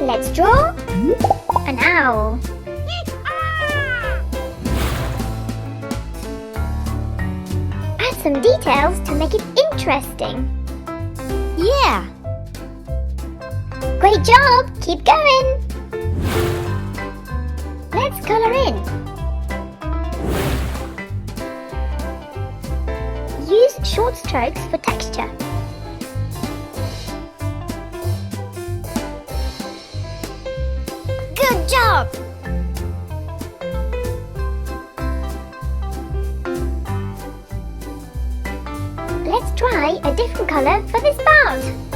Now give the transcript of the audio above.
Let's draw an owl. Add some details to make it interesting. Yeah. Great job! Keep going! Let's colour in. Use short strokes for texture. Good job. Let's try a different colour for this part.